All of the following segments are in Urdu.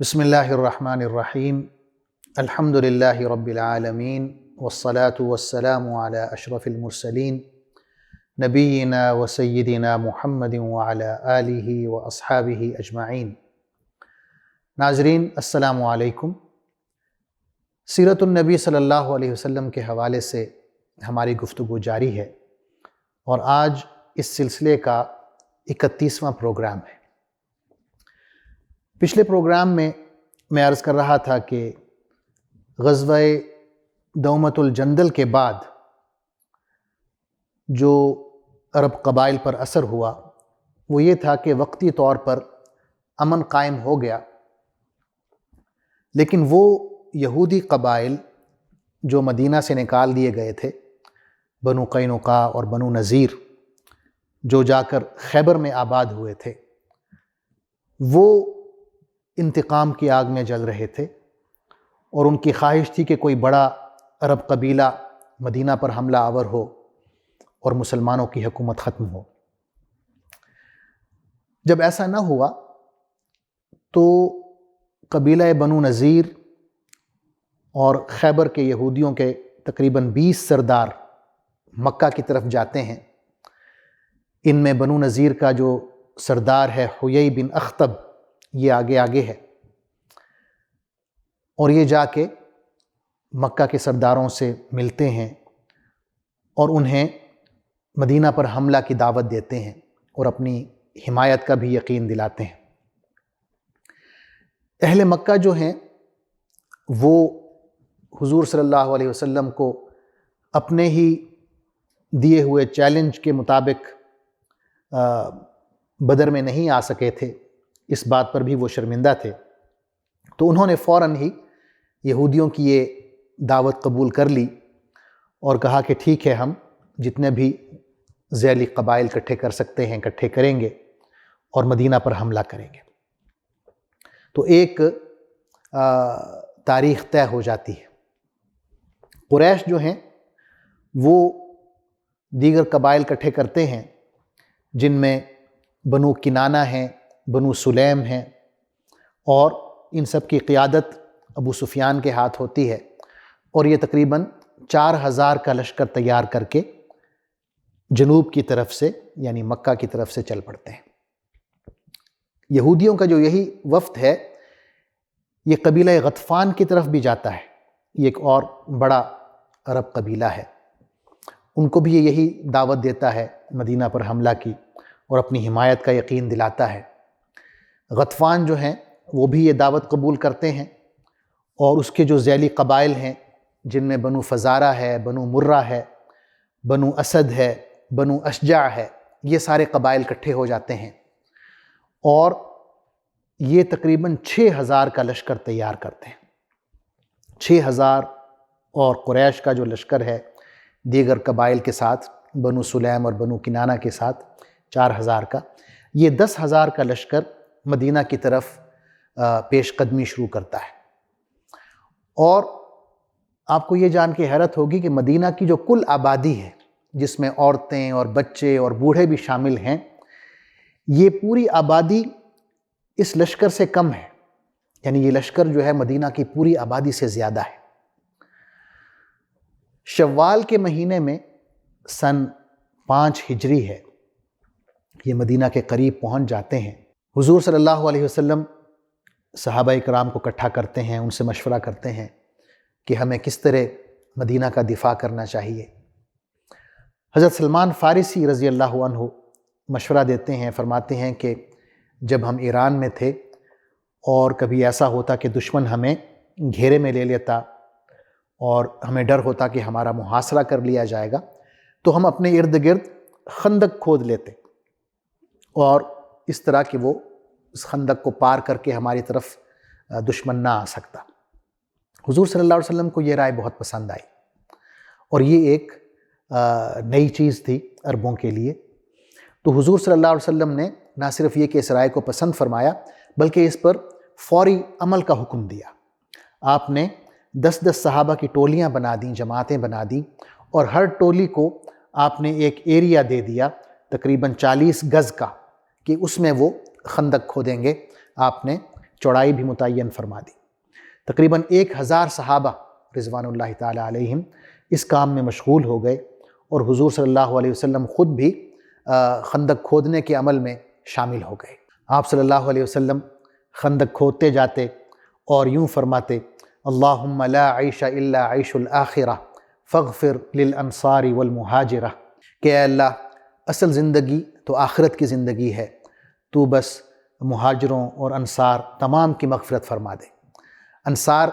بسم اللہ الرحمن الرحیم الحمد للہ رب العالمین والصلاة والسلام علی اشرف المرسلین نبینا و سیدنا محمد وعلی آلہ و اصحابہ اجمعین۔ ناظرین السلام علیکم۔ سیرت النبی صلی اللہ علیہ وسلم کے حوالے سے ہماری گفتگو جاری ہے اور آج اس سلسلے کا 31واں پروگرام ہے۔ پچھلے پروگرام میں عرض کر رہا تھا کہ غزوہ دومۃ الجندل کے بعد جو عرب قبائل پر اثر ہوا وہ یہ تھا کہ وقتی طور پر امن قائم ہو گیا، لیکن وہ یہودی قبائل جو مدینہ سے نکال دیے گئے تھے، بنو قینقاع اور بنو نذیر، جو جا کر خیبر میں آباد ہوئے تھے، وہ انتقام کی آگ میں جل رہے تھے اور ان کی خواہش تھی کہ کوئی بڑا عرب قبیلہ مدینہ پر حملہ آور ہو اور مسلمانوں کی حکومت ختم ہو۔ جب ایسا نہ ہوا تو قبیلہ بنو نذیر اور خیبر کے یہودیوں کے تقریباً 20 سردار مکہ کی طرف جاتے ہیں۔ ان میں بنو نذیر کا جو سردار ہے حیی بن اخطب، یہ آگے ہے، اور یہ جا کے مکہ کے سرداروں سے ملتے ہیں اور انہیں مدینہ پر حملہ کی دعوت دیتے ہیں اور اپنی حمایت کا بھی یقین دلاتے ہیں۔ اہل مکہ جو ہیں وہ حضور صلی اللہ علیہ وسلم کو اپنے ہی دیے ہوئے چیلنج کے مطابق بدر میں نہیں آ سکے تھے، اس بات پر بھی وہ شرمندہ تھے، تو انہوں نے فوراً ہی یہودیوں کی یہ دعوت قبول کر لی اور کہا کہ ٹھیک ہے، ہم جتنے بھی ذیلی قبائل اکٹھے کر سکتے ہیں اکٹھے کریں گے اور مدینہ پر حملہ کریں گے۔ تو ایک تاریخ طے ہو جاتی ہے۔ قریش جو ہیں وہ دیگر قبائل اکٹھے کرتے ہیں، جن میں بنو کنانہ ہیں، بنو سلیم ہیں، اور ان سب کی قیادت ابو سفیان کے ہاتھ ہوتی ہے، اور یہ تقریباً 4000 کا لشکر تیار کر کے جنوب کی طرف سے یعنی مکہ کی طرف سے چل پڑتے ہیں۔ یہودیوں کا جو یہی وفد ہے یہ قبیلہ غطفان کی طرف بھی جاتا ہے، یہ ایک اور بڑا عرب قبیلہ ہے، ان کو بھی یہی دعوت دیتا ہے مدینہ پر حملہ کی اور اپنی حمایت کا یقین دلاتا ہے۔ غطفان جو ہیں وہ بھی یہ دعوت قبول کرتے ہیں، اور اس کے جو ذیلی قبائل ہیں جن میں بنو فزارہ ہے، بنو مرہ ہے، بنو اسد ہے، بنو اشجع ہے، یہ سارے قبائل اکٹھے ہو جاتے ہیں اور یہ تقریباً 6000 کا لشکر تیار کرتے ہیں۔ 6000 اور قریش کا جو لشکر ہے دیگر قبائل کے ساتھ، بنو سلیم اور بنو کنانہ کے ساتھ 4000 کا، یہ 10,000 کا لشکر مدینہ کی طرف پیش قدمی شروع کرتا ہے۔ اور آپ کو یہ جان کے حیرت ہوگی کہ مدینہ کی جو کل آبادی ہے، جس میں عورتیں اور بچے اور بوڑھے بھی شامل ہیں، یہ پوری آبادی اس لشکر سے کم ہے، یعنی یہ لشکر جو ہے مدینہ کی پوری آبادی سے زیادہ ہے۔ شوال کے مہینے میں سن 5 ہجری ہے، یہ مدینہ کے قریب پہنچ جاتے ہیں۔ حضور صلی اللہ علیہ وسلم صحابہ کرام کو اکٹھا کرتے ہیں، ان سے مشورہ کرتے ہیں کہ ہمیں کس طرح مدینہ کا دفاع کرنا چاہیے۔ حضرت سلمان فارسی رضی اللہ عنہ مشورہ دیتے ہیں، فرماتے ہیں کہ جب ہم ایران میں تھے اور کبھی ایسا ہوتا کہ دشمن ہمیں گھیرے میں لے لیتا اور ہمیں ڈر ہوتا کہ ہمارا محاصرہ کر لیا جائے گا، تو ہم اپنے ارد گرد خندق کھود لیتے، اور اس طرح کہ وہ اس خندق کو پار کر کے ہماری طرف دشمن نہ آ سکتا۔ حضور صلی اللہ علیہ وسلم کو یہ رائے بہت پسند آئی، اور یہ ایک نئی چیز تھی عربوں کے لیے۔ تو حضور صلی اللہ علیہ وسلم نے نہ صرف یہ کہ اس رائے کو پسند فرمایا، بلکہ اس پر فوری عمل کا حکم دیا۔ آپ نے 10 صحابہ کی ٹولیاں بنا دیں، جماعتیں بنا دیں، اور ہر ٹولی کو آپ نے ایک ایریا دے دیا تقریباً 40 گز کا، کہ اس میں وہ خندق کھودیں گے۔ آپ نے چوڑائی بھی متعین فرما دی۔ تقریباً 1000 صحابہ رضوان اللہ تعالیٰ علیہم اس کام میں مشغول ہو گئے، اور حضور صلی اللہ علیہ وسلم خود بھی خندق کھودنے کے عمل میں شامل ہو گئے۔ آپ صلی اللہ علیہ وسلم خندق کھودتے جاتے اور یوں فرماتے: اللہم لا عیش الا عیش الآخرہ فاغفر للانصار والمہاجرہ، کہ اے اللہ اصل زندگی تو آخرت کی زندگی ہے، تو بس مہاجروں اور انصار تمام کی مغفرت فرما دے۔ انصار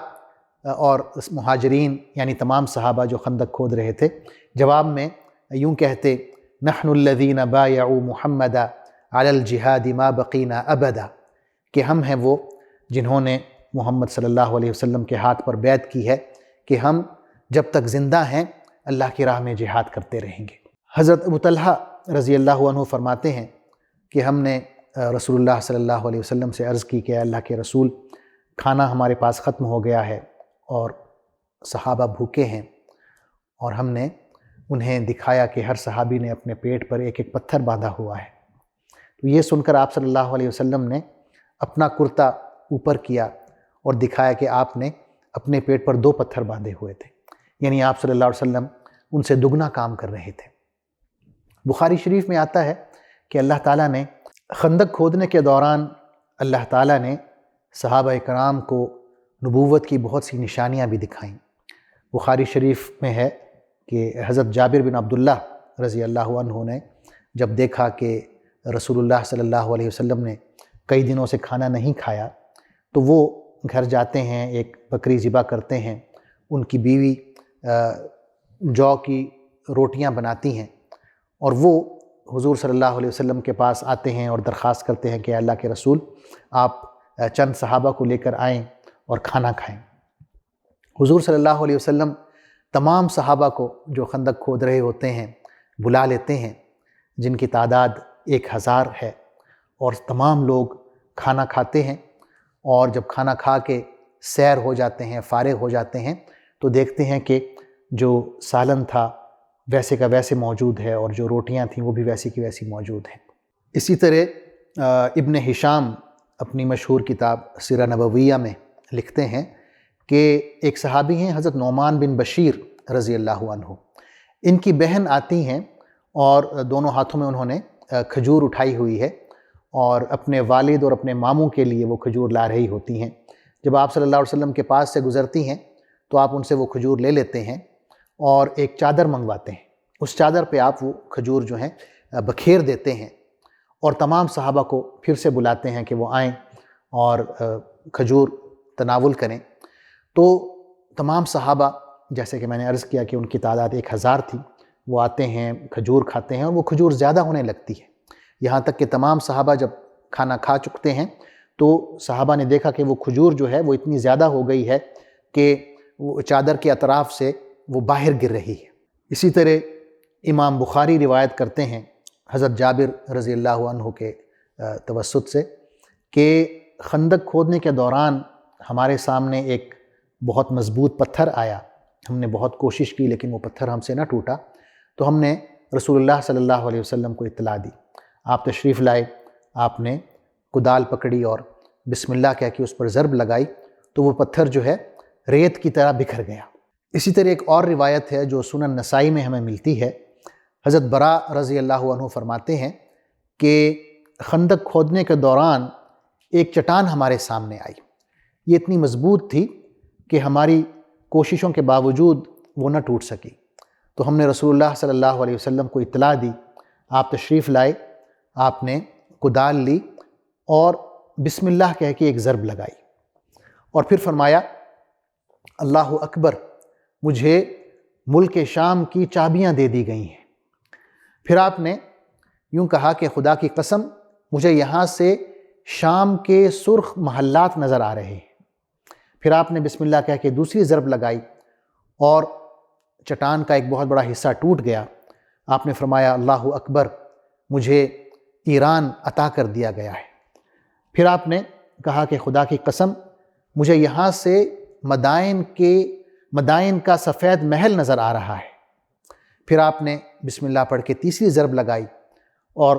اور مہاجرین یعنی تمام صحابہ جو خندق کھود رہے تھے، جواب میں یوں کہتے: نحن الذین بایعوا محمدا علی الجہاد ما بقینا ابدا، کہ ہم ہیں وہ جنہوں نے محمد صلی اللہ علیہ وسلم کے ہاتھ پر بیعت کی ہے کہ ہم جب تک زندہ ہیں اللہ کی راہ میں جہاد کرتے رہیں گے۔ حضرت ابو طلحہ رضی اللہ عنہ فرماتے ہیں کہ ہم نے رسول اللہ صلی اللہ علیہ وسلم سے عرض کی کہ اے اللہ کے رسول، کھانا ہمارے پاس ختم ہو گیا ہے اور صحابہ بھوکے ہیں، اور ہم نے انہیں دکھایا کہ ہر صحابی نے اپنے پیٹ پر ایک ایک پتھر باندھا ہوا ہے۔ تو یہ سن کر آپ صلی اللہ علیہ وسلم نے اپنا کرتا اوپر کیا اور دکھایا کہ آپ نے اپنے پیٹ پر 2 پتھر باندھے ہوئے تھے، یعنی آپ صلی اللہ علیہ وسلم ان سے دگنا کام کر رہے تھے۔ بخاری شریف میں آتا ہے کہ اللہ تعالیٰ نے خندق کھودنے کے دوران اللہ تعالیٰ نے صحابہ کرام کو نبوت کی بہت سی نشانیاں بھی دکھائیں۔ بخاری شریف میں ہے کہ حضرت جابر بن عبداللہ رضی اللہ عنہ نے جب دیکھا کہ رسول اللہ صلی اللہ علیہ وسلم نے کئی دنوں سے کھانا نہیں کھایا، تو وہ گھر جاتے ہیں، ایک بکری ذبح کرتے ہیں، ان کی بیوی جو کی روٹیاں بناتی ہیں، اور وہ حضور صلی اللہ علیہ وسلم کے پاس آتے ہیں اور درخواست کرتے ہیں کہ اللہ کے رسول آپ چند صحابہ کو لے کر آئیں اور کھانا کھائیں۔ حضور صلی اللہ علیہ وسلم تمام صحابہ کو جو خندق کھود رہے ہوتے ہیں بلا لیتے ہیں، جن کی تعداد 1000 ہے، اور تمام لوگ کھانا کھاتے ہیں، اور جب کھانا کھا کے سیر ہو جاتے ہیں، فارغ ہو جاتے ہیں، تو دیکھتے ہیں کہ جو سالن تھا ویسے کا ویسے موجود ہے، اور جو روٹیاں تھیں وہ بھی ویسی کی ویسی موجود ہیں۔ اسی طرح ابن ہشام اپنی مشہور کتاب سیرہ نبویہ میں لکھتے ہیں کہ ایک صحابی ہیں حضرت نعمان بن بشیر رضی اللہ عنہ، ان کی بہن آتی ہیں اور دونوں ہاتھوں میں انہوں نے کھجور اٹھائی ہوئی ہے، اور اپنے والد اور اپنے ماموں کے لیے وہ کھجور لا رہی ہوتی ہیں۔ جب آپ صلی اللہ علیہ وسلم کے پاس سے گزرتی ہیں تو آپ ان سے وہ کھجور لے لیتے ہیں اور ایک چادر منگواتے ہیں، اس چادر پہ آپ وہ کھجور جو ہیں بکھیر دیتے ہیں، اور تمام صحابہ کو پھر سے بلاتے ہیں کہ وہ آئیں اور کھجور تناول کریں۔ تو تمام صحابہ، جیسے کہ میں نے عرض کیا کہ ان کی تعداد 1000 تھی، وہ آتے ہیں، کھجور کھاتے ہیں، اور وہ کھجور زیادہ ہونے لگتی ہے، یہاں تک کہ تمام صحابہ جب کھانا کھا چکتے ہیں تو صحابہ نے دیکھا کہ وہ کھجور جو ہے وہ اتنی زیادہ ہو گئی ہے کہ وہ چادر کے اطراف سے وہ باہر گر رہی ہے۔ اسی طرح امام بخاری روایت کرتے ہیں حضرت جابر رضی اللہ عنہ کے توسط سے کہ خندق کھودنے کے دوران ہمارے سامنے ایک بہت مضبوط پتھر آیا، ہم نے بہت کوشش کی لیکن وہ پتھر ہم سے نہ ٹوٹا، تو ہم نے رسول اللہ صلی اللہ علیہ وسلم کو اطلاع دی، آپ تشریف لائے، آپ نے کدال پکڑی اور بسم اللہ کہہ کے اس پر ضرب لگائی، تو وہ پتھر جو ہے ریت کی طرح بکھر گیا۔ اسی طرح ایک اور روایت ہے جو سنن نسائی میں ہمیں ملتی ہے، حضرت برا رضی اللہ عنہ فرماتے ہیں کہ خندق کھودنے کے دوران ایک چٹان ہمارے سامنے آئی، یہ اتنی مضبوط تھی کہ ہماری کوششوں کے باوجود وہ نہ ٹوٹ سکی، تو ہم نے رسول اللہ صلی اللہ علیہ وسلم کو اطلاع دی، آپ تشریف لائے، آپ نے کدال لی اور بسم اللہ کہہ کے ایک ضرب لگائی، اور پھر فرمایا اللہ اکبر، مجھے ملک شام کی چابیاں دے دی گئی ہیں۔ پھر آپ نے یوں کہا کہ خدا کی قسم مجھے یہاں سے شام کے سرخ محلات نظر آ رہے ہیں۔ پھر آپ نے بسم اللہ کہہ کے دوسری ضرب لگائی اور چٹان کا ایک بہت بڑا حصہ ٹوٹ گیا۔ آپ نے فرمایا اللہ اکبر، مجھے ایران عطا کر دیا گیا ہے۔ پھر آپ نے کہا کہ خدا کی قسم مجھے یہاں سے مدائن کا سفید محل نظر آ رہا ہے۔ پھر آپ نے بسم اللہ پڑھ کے تیسری ضرب لگائی اور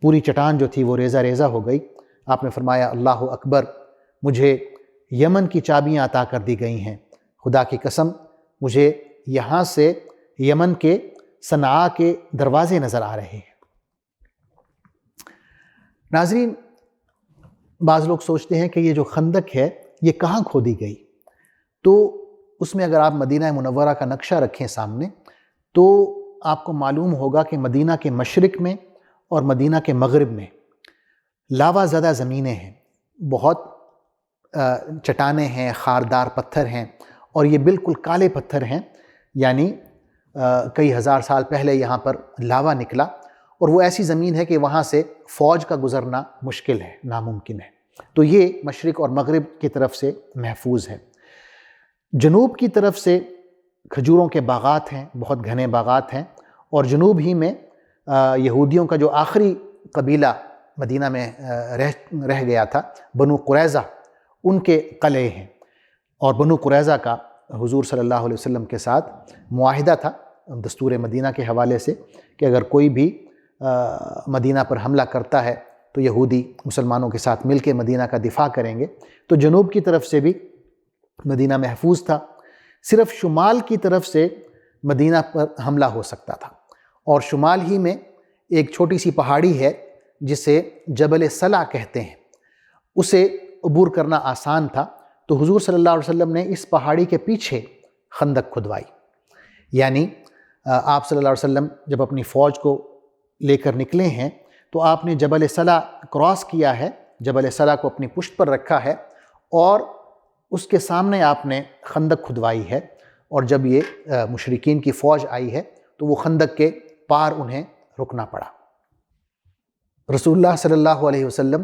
پوری چٹان جو تھی وہ ریزہ ریزہ ہو گئی۔ آپ نے فرمایا اللہ اکبر، مجھے یمن کی چابیاں عطا کر دی گئی ہیں، خدا کی قسم مجھے یہاں سے یمن کے صنعاء کے دروازے نظر آ رہے ہیں۔ ناظرین، بعض لوگ سوچتے ہیں کہ یہ جو خندق ہے یہ کہاں کھودی گئی؟ تو اس میں اگر آپ مدینہ منورہ کا نقشہ رکھیں سامنے تو آپ کو معلوم ہوگا کہ مدینہ کے مشرق میں اور مدینہ کے مغرب میں لاوا زدہ زمینیں ہیں، بہت چٹانیں ہیں، خاردار پتھر ہیں، اور یہ بالکل کالے پتھر ہیں، یعنی کئی ہزار سال پہلے یہاں پر لاوا نکلا، اور وہ ایسی زمین ہے کہ وہاں سے فوج کا گزرنا مشکل ہے، ناممکن ہے۔ تو یہ مشرق اور مغرب کی طرف سے محفوظ ہے۔ جنوب کی طرف سے کھجوروں کے باغات ہیں، بہت گھنے باغات ہیں، اور جنوب ہی میں یہودیوں کا جو آخری قبیلہ مدینہ میں رہ گیا تھا، بنو قریظہ، ان کے قلعے ہیں، اور بنو قریظہ کا حضور صلی اللہ علیہ وسلم کے ساتھ معاہدہ تھا دستور مدینہ کے حوالے سے کہ اگر کوئی بھی مدینہ پر حملہ کرتا ہے تو یہودی مسلمانوں کے ساتھ مل کے مدینہ کا دفاع کریں گے۔ تو جنوب کی طرف سے بھی مدینہ محفوظ تھا، صرف شمال کی طرف سے مدینہ پر حملہ ہو سکتا تھا، اور شمال ہی میں ایک چھوٹی سی پہاڑی ہے جسے جبل صلع کہتے ہیں، اسے عبور کرنا آسان تھا۔ تو حضور صلی اللہ علیہ وسلم نے اس پہاڑی کے پیچھے خندق کھدوائی، یعنی آپ صلی اللہ علیہ وسلم جب اپنی فوج کو لے کر نکلے ہیں تو آپ نے جبل صلع کراس کیا ہے، جبل صلع کو اپنی پشت پر رکھا ہے، اور اس کے سامنے آپ نے خندق کھدوائی ہے، اور جب یہ مشرکین کی فوج آئی ہے تو وہ خندق کے پار انہیں رکنا پڑا۔ رسول اللہ صلی اللہ علیہ وسلم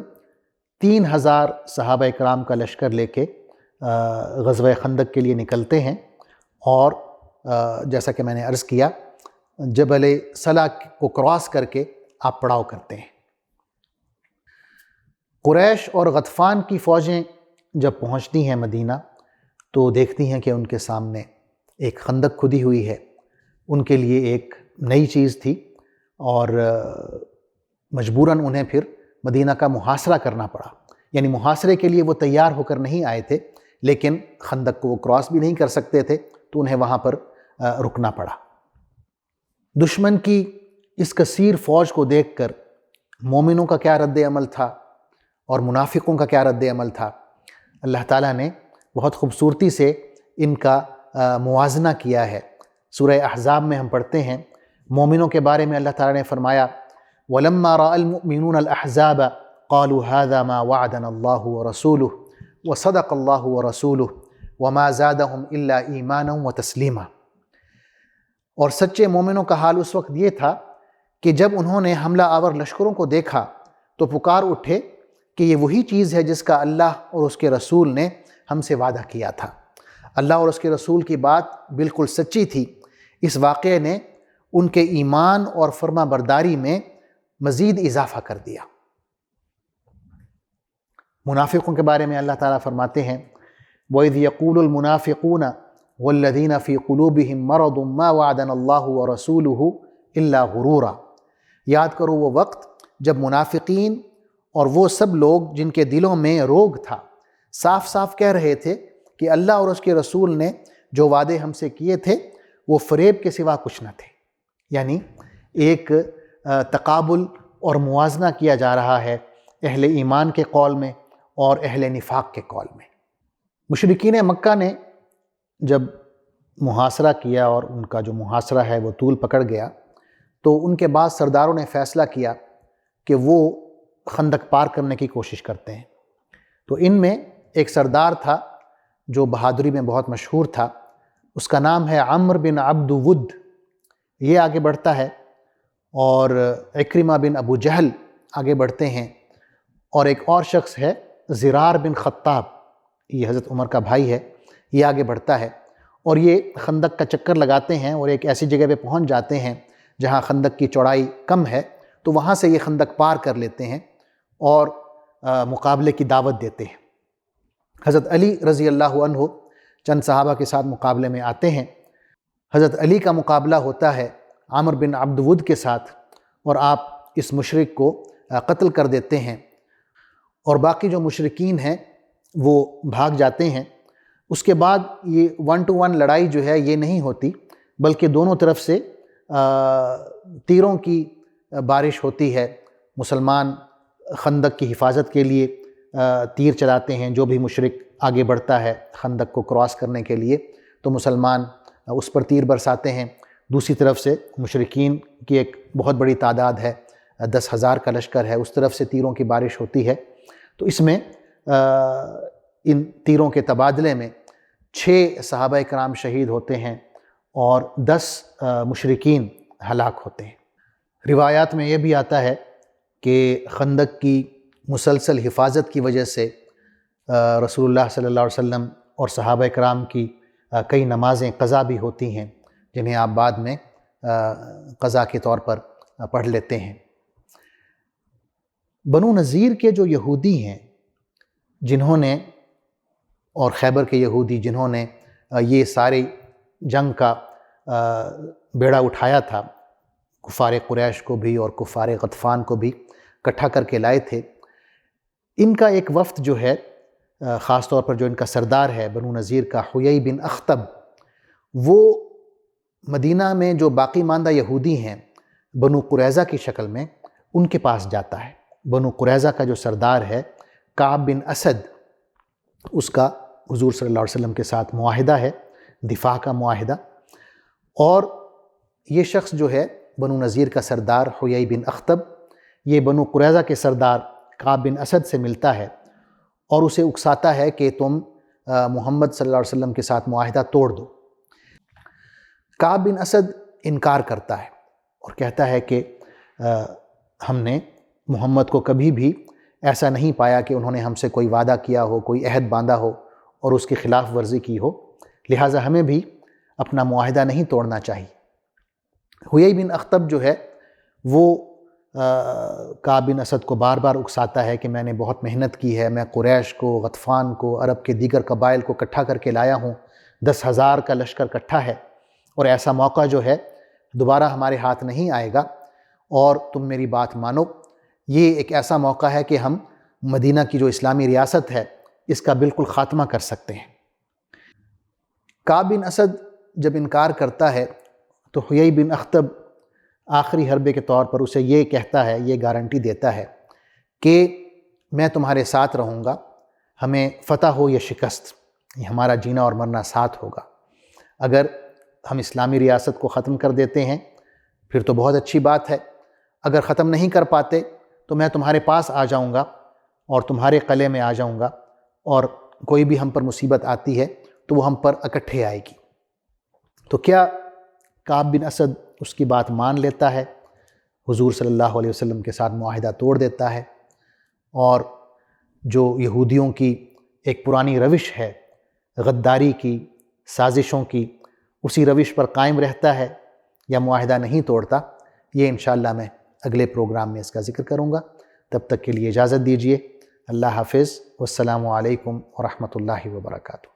3000 صحابہ اکرام کا لشکر لے کے غزوہ خندق کے لیے نکلتے ہیں، اور جیسا کہ میں نے عرض کیا جبل صلع کو کراس کر کے آپ پڑاؤ کرتے ہیں۔ قریش اور غطفان کی فوجیں جب پہنچتی ہیں مدینہ تو دیکھتی ہیں کہ ان کے سامنے ایک خندق کھدی ہوئی ہے، ان کے لیے ایک نئی چیز تھی، اور مجبوراً انہیں پھر مدینہ کا محاصرہ کرنا پڑا، یعنی محاصرے کے لیے وہ تیار ہو کر نہیں آئے تھے، لیکن خندق کو وہ کراس بھی نہیں کر سکتے تھے تو انہیں وہاں پر رکنا پڑا۔ دشمن کی اس کثیر فوج کو دیکھ کر مومنوں کا کیا رد عمل تھا اور منافقوں کا کیا رد عمل تھا، اللہ تعالیٰ نے بہت خوبصورتی سے ان کا موازنہ کیا ہے۔ سورہ احزاب میں ہم پڑھتے ہیں، مومنوں کے بارے میں اللہ تعالیٰ نے فرمایا وَلَمَّا رَأَى الْمُؤْمِنُونَ الْأَحْزَابَ قَالُوا هَذَا مَا وَعَدَنَا اللَّهُ وَرَسُولُهُ وَصَدَقَ اللَّهُ وَرَسُولُهُ وَمَا زَادَهُمْ إِلَّا إِيمَانًا وَتَسْلِيمًا۔ اور سچے مومنوں کا حال اس وقت یہ تھا کہ جب انہوں نے حملہ آور لشکروں کو دیکھا تو پکار اٹھے کہ یہ وہی چیز ہے جس کا اللہ اور اس کے رسول نے ہم سے وعدہ کیا تھا۔ اللہ اور اس کے رسول کی بات بالکل سچی تھی۔ اس واقعے نے ان کے ایمان اور فرما برداری میں مزید اضافہ کر دیا۔ منافقوں کے بارے میں اللہ تعالیٰ فرماتے ہیں وَإِذْ يَقُولُ الْمُنَافِقُونَ وَالَّذِينَ فِي قُلُوبِهِم مَّرَضٌ مَّا وَعَدَنَا اللَّهُ وَرَسُولُهُ إِلَّا غُرُورًا۔ یاد کرو وہ وقت جب منافقین اور وہ سب لوگ جن کے دلوں میں روگ تھا صاف صاف کہہ رہے تھے کہ اللہ اور اس کے رسول نے جو وعدے ہم سے کیے تھے وہ فریب کے سوا کچھ نہ تھے، یعنی ایک تقابل اور موازنہ کیا جا رہا ہے اہل ایمان کے قول میں اور اہل نفاق کے قول میں۔ مشرکین مکہ نے جب محاصرہ کیا اور ان کا جو محاصرہ ہے وہ طول پکڑ گیا تو ان کے بعد سرداروں نے فیصلہ کیا کہ وہ خندق پار کرنے کی کوشش کرتے ہیں۔ تو ان میں ایک سردار تھا جو بہادری میں بہت مشہور تھا، اس کا نام ہے عمرو بن عبد ود۔ یہ آگے بڑھتا ہے اور عکرمہ بن ابو جہل آگے بڑھتے ہیں، اور ایک اور شخص ہے زرار بن خطاب، یہ حضرت عمر کا بھائی ہے، یہ آگے بڑھتا ہے، اور یہ خندق کا چکر لگاتے ہیں اور ایک ایسی جگہ پہ پہنچ جاتے ہیں جہاں خندق کی چوڑائی کم ہے، تو وہاں سے یہ خندق پار کر لیتے ہیں اور مقابلے کی دعوت دیتے ہیں۔ حضرت علی رضی اللہ عنہ چند صحابہ کے ساتھ مقابلے میں آتے ہیں۔ حضرت علی کا مقابلہ ہوتا ہے عمرو بن عبد ود کے ساتھ، اور آپ اس مشرک کو قتل کر دیتے ہیں، اور باقی جو مشرکین ہیں وہ بھاگ جاتے ہیں۔ اس کے بعد یہ 1 to 1 لڑائی جو ہے یہ نہیں ہوتی، بلکہ دونوں طرف سے تیروں کی بارش ہوتی ہے۔ مسلمان خندق کی حفاظت کے لیے تیر چلاتے ہیں، جو بھی مشرک آگے بڑھتا ہے خندق کو کراس کرنے کے لیے تو مسلمان اس پر تیر برساتے ہیں۔ دوسری طرف سے مشرکین کی ایک بہت بڑی تعداد ہے، 10,000 کا لشکر ہے، اس طرف سے تیروں کی بارش ہوتی ہے۔ تو اس میں ان تیروں کے تبادلے میں 6 صحابہ کرام شہید ہوتے ہیں اور 10 مشرکین ہلاک ہوتے ہیں۔ روایات میں یہ بھی آتا ہے کہ خندق کی مسلسل حفاظت کی وجہ سے رسول اللہ صلی اللہ علیہ وسلم اور صحابہ کرام کی کئی نمازیں قضا بھی ہوتی ہیں، جنہیں آپ بعد میں قضا کے طور پر پڑھ لیتے ہیں۔ بنو نذیر کے جو یہودی ہیں جنہوں نے، اور خیبر کے یہودی جنہوں نے یہ ساری جنگ کا بیڑا اٹھایا تھا، کفار قریش کو بھی اور کفار غطفان کو بھی اکٹھا کر کے لائے تھے، ان کا ایک وفد جو ہے، خاص طور پر جو ان کا سردار ہے بنو نذیر کا حیی بن اخطب، وہ مدینہ میں جو باقی ماندہ یہودی ہیں بنو قریظہ کی شکل میں ان کے پاس جاتا ہے۔ بنو قریظہ کا جو سردار ہے کعب بن اسد، اس کا حضور صلی اللہ علیہ وسلم کے ساتھ معاہدہ ہے، دفاع کا معاہدہ، اور یہ شخص جو ہے بنو نذیر کا سردار حیی بن اخطب، یہ بنو قریظہ کے سردار کعب بن اسد سے ملتا ہے اور اسے اکساتا ہے کہ تم محمد صلی اللہ علیہ وسلم کے ساتھ معاہدہ توڑ دو۔ کعب بن اسد انکار کرتا ہے اور کہتا ہے کہ ہم نے محمد کو کبھی بھی ایسا نہیں پایا کہ انہوں نے ہم سے کوئی وعدہ کیا ہو، کوئی عہد باندھا ہو اور اس کی خلاف ورزی کی ہو، لہٰذا ہمیں بھی اپنا معاہدہ نہیں توڑنا چاہیے۔ حیی بن اخطب جو ہے وہ کعب بن اسد کو بار بار اکساتا ہے کہ میں نے بہت محنت کی ہے، میں قریش کو، غطفان کو، عرب کے دیگر قبائل کو اکٹھا کر کے لایا ہوں، 10,000 کا لشکر اکٹھا ہے، اور ایسا موقع جو ہے دوبارہ ہمارے ہاتھ نہیں آئے گا، اور تم میری بات مانو، یہ ایک ایسا موقع ہے کہ ہم مدینہ کی جو اسلامی ریاست ہے اس کا بالکل خاتمہ کر سکتے ہیں۔ کعب بن اسد جب انکار کرتا ہے تو حیی بن اخطب آخری حربے کے طور پر اسے یہ کہتا ہے، یہ گارنٹی دیتا ہے کہ میں تمہارے ساتھ رہوں گا، ہمیں فتح ہو یا شکست، یہ ہمارا جینا اور مرنا ساتھ ہوگا۔ اگر ہم اسلامی ریاست کو ختم کر دیتے ہیں پھر تو بہت اچھی بات ہے، اگر ختم نہیں کر پاتے تو میں تمہارے پاس آ جاؤں گا اور تمہارے قلعے میں آ جاؤں گا، اور کوئی بھی ہم پر مصیبت آتی ہے تو وہ ہم پر اکٹھے آئے گی۔ تو کیا کعب بن اسد اس کی بات مان لیتا ہے، حضور صلی اللہ علیہ وسلم کے ساتھ معاہدہ توڑ دیتا ہے، اور جو یہودیوں کی ایک پرانی روش ہے غداری کی، سازشوں کی، اسی روش پر قائم رہتا ہے یا معاہدہ نہیں توڑتا؟ یہ انشاءاللہ میں اگلے پروگرام میں اس کا ذکر کروں گا۔ تب تک کے لیے اجازت دیجیے، اللہ حافظ، والسلام علیکم ورحمۃ اللہ وبرکاتہ۔